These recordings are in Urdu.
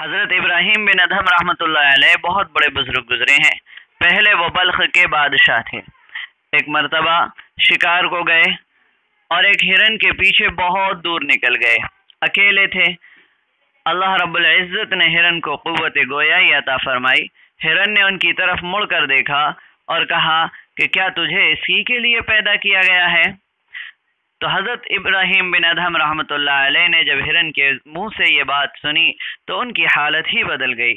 حضرت ابراہیم بن ادہم رحمۃ اللہ علیہ بہت بڑے بزرگ گزرے ہیں۔ پہلے وہ بلخ کے بادشاہ تھے۔ ایک مرتبہ شکار کو گئے اور ایک ہرن کے پیچھے بہت دور نکل گئے، اکیلے تھے۔ اللہ رب العزت نے ہرن کو قوت گویائی عطا فرمائی۔ ہرن نے ان کی طرف مڑ کر دیکھا اور کہا کہ کیا تجھے اسی کے لیے پیدا کیا گیا ہے؟ تو حضرت ابراہیم بن ادہم رحمۃ اللہ علیہ نے جب ہرن کے منہ سے یہ بات سنی تو ان کی حالت ہی بدل گئی۔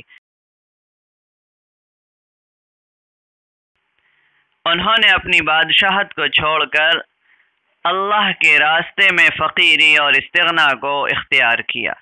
انہوں نے اپنی بادشاہت کو چھوڑ کر اللہ کے راستے میں فقیری اور استغنا کو اختیار کیا۔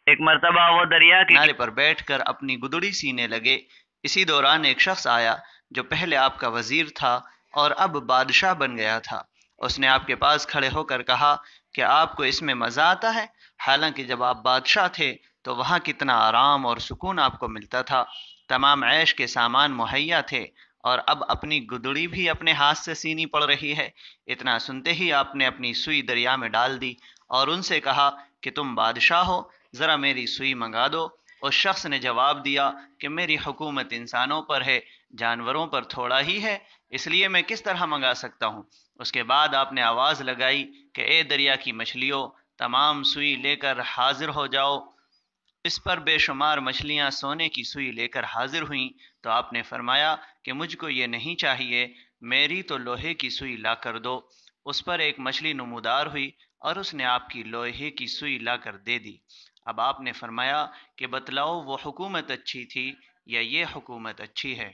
ایک مرتبہ وہ دریا کے کنارے پر بیٹھ کر اپنی گدڑی سینے لگے۔ اسی دوران ایک شخص آیا جو پہلے آپ کا وزیر تھا اور اب بادشاہ بن گیا تھا۔ اس نے آپ کے پاس کھڑے ہو کر کہا کہ آپ کو اس میں مزہ آتا ہے، حالانکہ جب آپ بادشاہ تھے تو وہاں کتنا آرام اور سکون آپ کو ملتا تھا، تمام عیش کے سامان مہیا تھے، اور اب اپنی گدڑی بھی اپنے ہاتھ سے سینی پڑ رہی ہے۔ اتنا سنتے ہی آپ نے اپنی سوئی دریا میں ڈال دی اور ان سے کہا کہ تم بادشاہ ہو، ذرا میری سوئی منگا دو۔ اس شخص نے جواب دیا کہ میری حکومت انسانوں پر ہے، جانوروں پر تھوڑا ہی ہے، اس لیے میں کس طرح منگا سکتا ہوں۔ اس کے بعد آپ نے آواز لگائی کہ اے دریا کی مچھلیوں، تمام سوئی لے کر حاضر ہو جاؤ۔ اس پر بے شمار مچھلیاں سونے کی سوئی لے کر حاضر ہوئیں تو آپ نے فرمایا کہ مجھ کو یہ نہیں چاہیے، میری تو لوہے کی سوئی لا کر دو۔ اس پر ایک مچھلی نمودار ہوئی اور اس نے آپ کی لوہے کی سوئی لا کر دے دی۔ اب آپ نے فرمایا کہ بتلاؤ وہ حکومت اچھی تھی یا یہ حکومت اچھی ہے؟